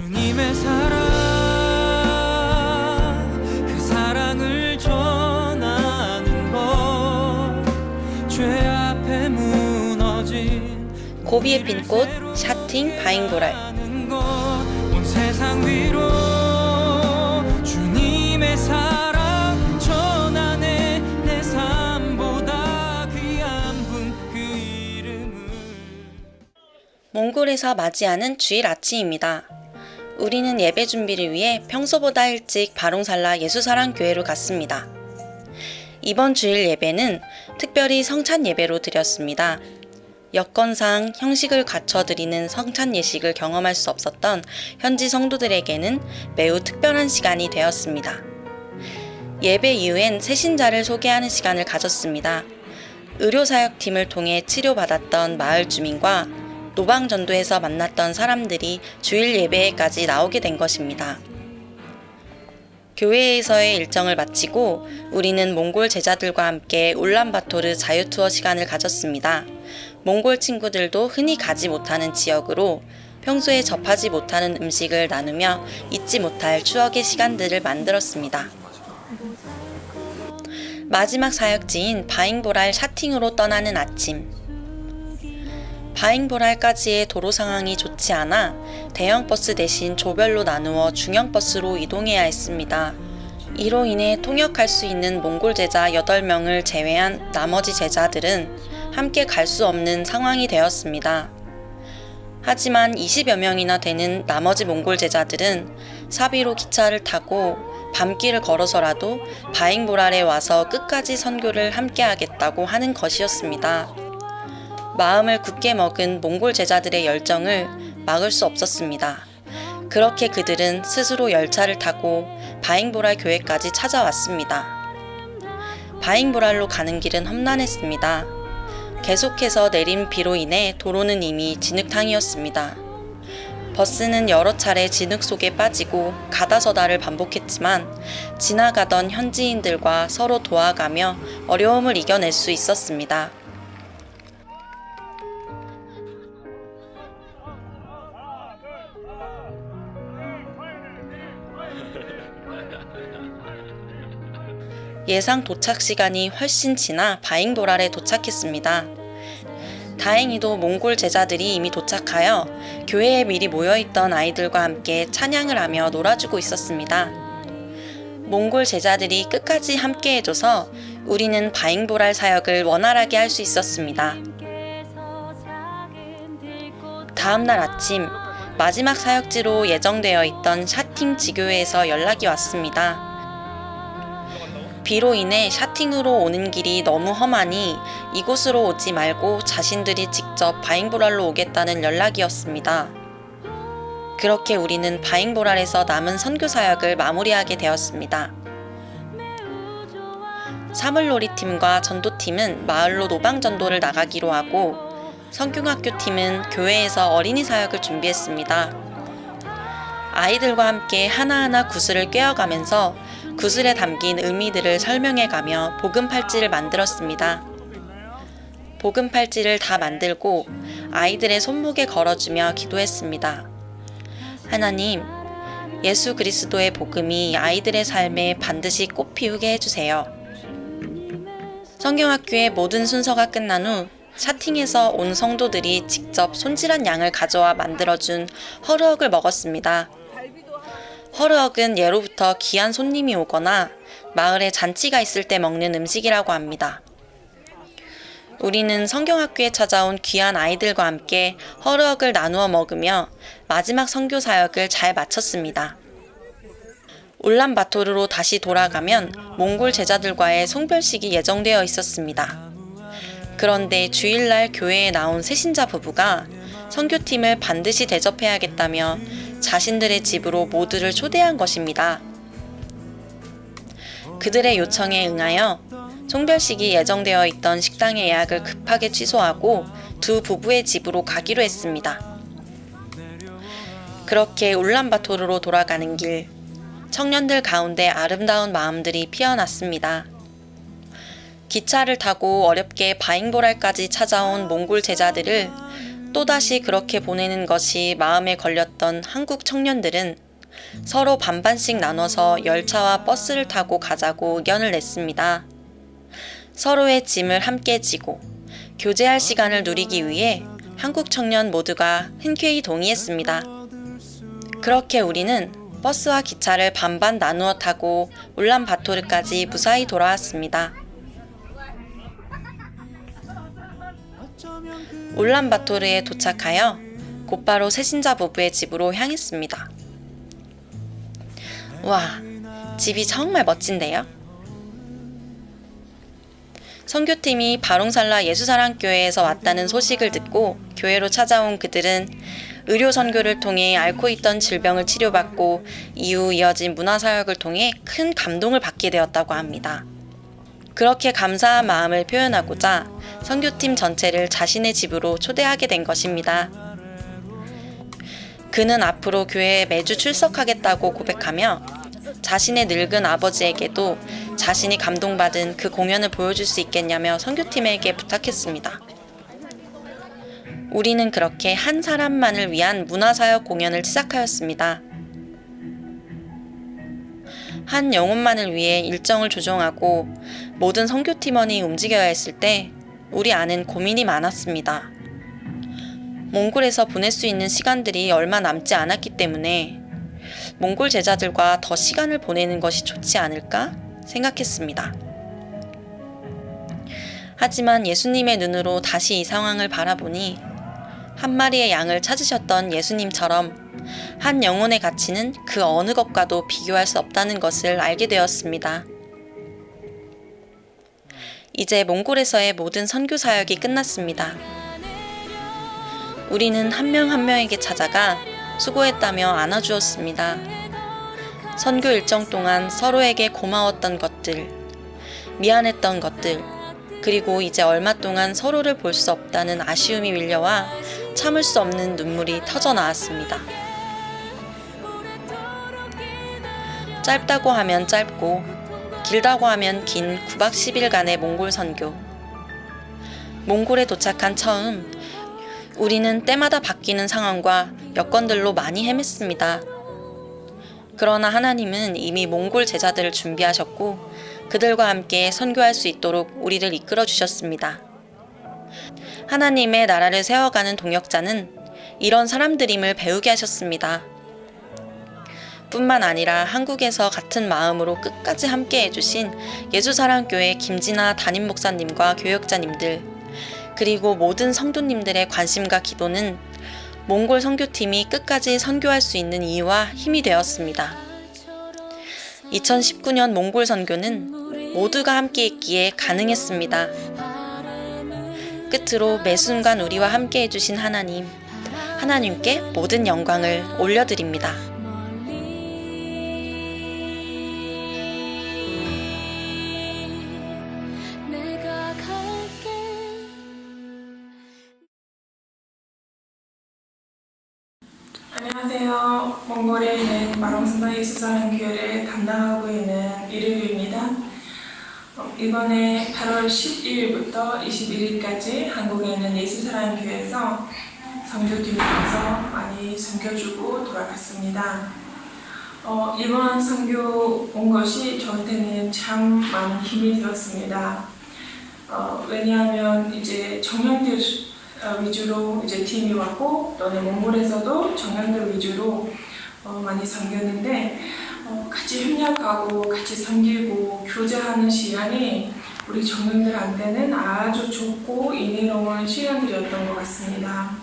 주님의 사랑, 그 사랑을 전하는 것, 죄 앞에 무너진 고비에 핀 꽃, 샤팅, 바잉보랄. 온 세상 위로 주님의 사랑 전하네. 내 삶보다 귀한 분 그 이름을. 몽골에서 맞이하는 주일 아침입니다. 우리는 예배 준비를 위해 평소보다 일찍 바롱살라 예수사랑교회로 갔습니다. 이번 주일 예배는 특별히 성찬 예배로 드렸습니다. 여건상 형식을 갖춰 드리는 성찬 예식을 경험할 수 없었던 현지 성도들에게는 매우 특별한 시간이 되었습니다. 예배 이후엔 새신자를 소개하는 시간을 가졌습니다. 의료사역팀을 통해 치료받았던 마을 주민과 노방전도에서 만났던 사람들이 주일 예배에까지 나오게 된 것입니다. 교회에서의 일정을 마치고 우리는 몽골 제자들과 함께 울란바토르 자유투어 시간을 가졌습니다. 몽골 친구들도 흔히 가지 못하는 지역으로 평소에 접하지 못하는 음식을 나누며 잊지 못할 추억의 시간들을 만들었습니다. 마지막 사역지인 바잉보랄 샤팅으로 떠나는 아침. 바잉보랄까지의 도로 상황이 좋지 않아 대형 버스 대신 조별로 나누어 중형 버스로 이동해야 했습니다. 이로 인해 통역할 수 있는 몽골 제자 8명을 제외한 나머지 제자들은 함께 갈 수 없는 상황이 되었습니다. 하지만 20여 명이나 되는 나머지 몽골 제자들은 사비로 기차를 타고 밤길을 걸어서라도 바잉보랄에 와서 끝까지 선교를 함께 하겠다고 하는 것이었습니다. 마음을 굳게 먹은 몽골 제자들의 열정을 막을 수 없었습니다. 그렇게 그들은 스스로 열차를 타고 바잉보랄 교회까지 찾아왔습니다. 바잉보랄로 가는 길은 험난했습니다. 계속해서 내린 비로 인해 도로는 이미 진흙탕이었습니다. 버스는 여러 차례 진흙 속에 빠지고 가다서다를 반복했지만 지나가던 현지인들과 서로 도와가며 어려움을 이겨낼 수 있었습니다. 예상 도착 시간이 훨씬 지나 바잉보랄에 도착했습니다. 다행히도 몽골 제자들이 이미 도착하여 교회에 미리 모여있던 아이들과 함께 찬양을 하며 놀아주고 있었습니다. 몽골 제자들이 끝까지 함께 해줘서 우리는 바잉보랄 사역을 원활하게 할 수 있었습니다. 다음날 아침, 마지막 사역지로 예정되어 있던 샤팅 지교회에서 연락이 왔습니다. 비로 인해 샤팅으로 오는 길이 너무 험하니 이곳으로 오지 말고 자신들이 직접 바잉보랄로 오겠다는 연락이었습니다. 그렇게 우리는 바잉보랄에서 남은 선교 사역을 마무리하게 되었습니다. 사물놀이팀과 전도팀은 마을로 노방전도를 나가기로 하고 성균학교팀은 교회에서 어린이 사역을 준비했습니다. 아이들과 함께 하나하나 구슬을 꿰어가면서 구슬에 담긴 의미들을 설명해가며 복음팔찌를 만들었습니다. 복음팔찌를 다 만들고 아이들의 손목에 걸어주며 기도했습니다. 하나님, 예수 그리스도의 복음이 아이들의 삶에 반드시 꽃 피우게 해주세요. 성경학교의 모든 순서가 끝난 후 샤팅에서 온 성도들이 직접 손질한 양을 가져와 만들어준 허르헉을 먹었습니다. 허르헉은 예로부터 귀한 손님이 오거나 마을에 잔치가 있을 때 먹는 음식이라고 합니다. 우리는 성경학교에 찾아온 귀한 아이들과 함께 허르헉을 나누어 먹으며 마지막 선교 사역을 잘 마쳤습니다. 울란바토르로 다시 돌아가면 몽골 제자들과의 송별식이 예정되어 있었습니다. 그런데 주일날 교회에 나온 새신자 부부가 선교팀을 반드시 대접해야겠다며 자신들의 집으로 모두를 초대한 것입니다. 그들의 요청에 응하여 송별식이 예정되어 있던 식당의 예약을 급하게 취소하고 두 부부의 집으로 가기로 했습니다. 그렇게 울란바토르로 돌아가는 길, 청년들 가운데 아름다운 마음들이 피어났습니다. 기차를 타고 어렵게 바잉보랄까지 찾아온 몽골 제자들을 또다시 그렇게 보내는 것이 마음에 걸렸던 한국 청년들은 서로 반반씩 나눠서 열차와 버스를 타고 가자고 의견을 냈습니다. 서로의 짐을 함께 지고 교제할 시간을 누리기 위해 한국 청년 모두가 흔쾌히 동의했습니다. 그렇게 우리는 버스와 기차를 반반 나누어 타고 울란바토르까지 무사히 돌아왔습니다. 울란바토르에 도착하여 곧바로 새신자 부부의 집으로 향했습니다. 와, 집이 정말 멋진데요? 선교팀이 바롱살라 예수사랑교회에서 왔다는 소식을 듣고 교회로 찾아온 그들은 의료 선교를 통해 앓고 있던 질병을 치료받고 이후 이어진 문화사역을 통해 큰 감동을 받게 되었다고 합니다. 그렇게 감사한 마음을 표현하고자 선교팀 전체를 자신의 집으로 초대하게 된 것입니다. 그는 앞으로 교회에 매주 출석하겠다고 고백하며 자신의 늙은 아버지에게도 자신이 감동받은 그 공연을 보여줄 수 있겠냐며 선교팀에게 부탁했습니다. 우리는 그렇게 한 사람만을 위한 문화사역 공연을 시작하였습니다. 한 영혼만을 위해 일정을 조정하고 모든 선교팀원이 움직여야 했을 때 우리 안엔 고민이 많았습니다. 몽골에서 보낼 수 있는 시간들이 얼마 남지 않았기 때문에 몽골 제자들과 더 시간을 보내는 것이 좋지 않을까 생각했습니다. 하지만 예수님의 눈으로 다시 이 상황을 바라보니 한 마리의 양을 찾으셨던 예수님처럼 한 영혼의 가치는 그 어느 것과도 비교할 수 없다는 것을 알게 되었습니다. 이제 몽골에서의 모든 선교 사역이 끝났습니다. 우리는 한 명 한 명에게 찾아가 수고했다며 안아주었습니다. 선교 일정 동안 서로에게 고마웠던 것들, 미안했던 것들, 그리고 이제 얼마 동안 서로를 볼 수 없다는 아쉬움이 밀려와 참을 수 없는 눈물이 터져 나왔습니다. 짧다고 하면 짧고 길다고 하면 긴 9박 10일간의 몽골 선교. 몽골에 도착한 처음 우리는 때마다 바뀌는 상황과 여건들로 많이 헤맸습니다. 그러나 하나님은 이미 몽골 제자들을 준비하셨고 그들과 함께 선교할 수 있도록 우리를 이끌어 주셨습니다. 하나님의 나라를 세워가는 동역자는 이런 사람들임을 배우게 하셨습니다. 뿐만 아니라 한국에서 같은 마음으로 끝까지 함께 해주신 예수사랑교회 김진아 담임 목사님과 교역자님들, 그리고 모든 성도님들의 관심과 기도는 몽골 선교팀이 끝까지 선교할 수 있는 이유와 힘이 되었습니다. 2019년 몽골 선교는 모두가 함께 있기에 가능했습니다. 끝으로 매 순간 우리와 함께 해주신 하나님께 모든 영광을 올려드립니다. 안녕하세요. 몽골에 있는 바롱살라 예수사랑교회를 담당하고 있는 이르규입니다. 이번에 8월 10일부터 21일까지 한국에 있는 예수사랑교회에서 선교팀에서 많이 섬겨주고 돌아갔습니다. 이번 선교 온 것이 저한테는 참 많은 힘이 되었습니다. 왜냐하면 이제 청년들 위주로 이제 팀이 왔고 또는 몽골에서도 청년들 위주로 많이 섬겼는데 같이 협력하고 같이 섬기고 교제하는 시간이 우리 청년들한테는 아주 좋고 인내로운 시간들이었던 것 같습니다.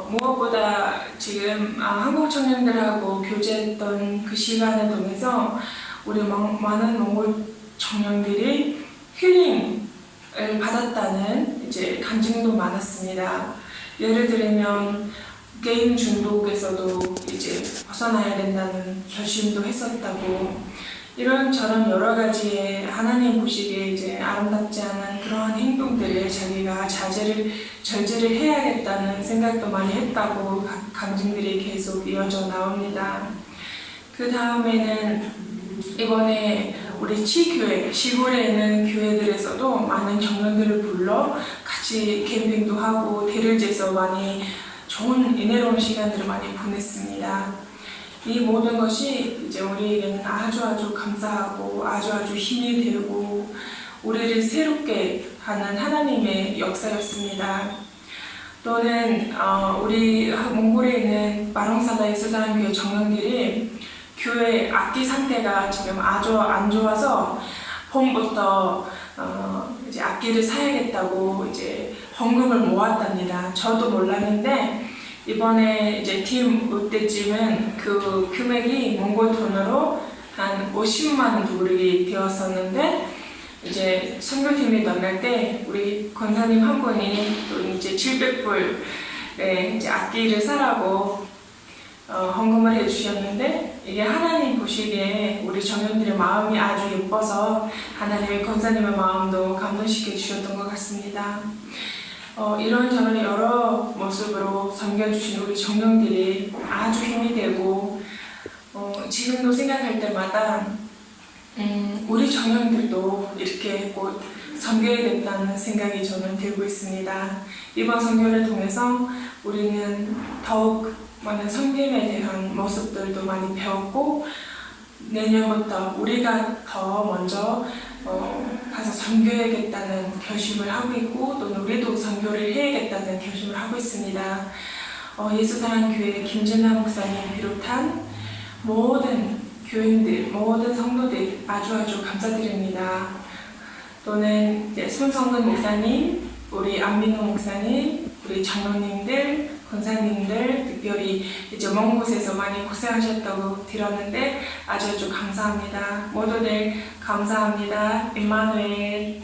무엇보다 지금 한국 청년들하고 교제했던 그 시간을 통해서 우리 많은 몽골 청년들이 힐링을 받았다는 이제 간증도 많았습니다. 예를 들면 게임 중독에서도 이제 벗어나야 된다는 결심도 했었다고, 이런저런 여러 가지의 하나님 보시기에 이제 아름답지 않은 그러한 행동들을 자기가 절제를 해야겠다는 생각도 많이 했다고 간증들이 계속 이어져 나옵니다. 그 다음에는 이번에 우리 시골에 있는 교회들에서도 많은 청년들을 불러 같이 같이 캠핑도 하고 대를 재서 많이 좋은 은혜로운 시간들을 많이 보냈습니다. 이 모든 것이 이제 우리에게는 아주 감사하고 아주 힘이 되고 우리를 새롭게 하는 하나님의 역사였습니다. 또는 우리 몽골에 있는 마롱사다 예수사랑교회 정령들이 교회 악기 상태가 지금 아주 안 좋아서 봄부터 이제 악기를 사야겠다고 이제 헌금을 모았답니다. 저도 몰랐는데 이번에 이제 팀 올 때쯤은 그 금액이 몽골 돈으로 한 50만 원 불이 되었었는데 이제 선교팀이 만날 때 우리 권사님 한 분이 또 이제 700불에 이제 악기를 사라고 헌금을 해주셨는데 이게 하나님 보시기에 우리 청년들의 마음이 아주 예뻐서 하나님의 권사님의 마음도 감동시켜 주셨던 것 같습니다. 이런저런 여러 모습으로 섬겨주신 우리 청년들이 아주 힘이 되고 지금도 생각할 때마다 우리 청년들도 이렇게 곧 섬겨야겠다는 생각이 저는 들고 있습니다. 이번 선교를 통해서 우리는 더욱 많은 섬김에 대한 모습들도 많이 배웠고 내년부터 우리가 더 먼저 가서 선교해야겠다는 결심을 하고 있고 또는 우리도 선교를 해야겠다는 결심을 하고 있습니다. 예수사랑교회 김진아 목사님 비롯한 모든 교인들, 모든 성도들 아주 감사드립니다. 또는 손성근 목사님, 우리 안민호 목사님, 우리 장로님들, 권사님들, 특별히 이제 먼 곳에서 많이 고생하셨다고 들었는데 아주 감사합니다. 모두들 감사합니다. 임마누엘.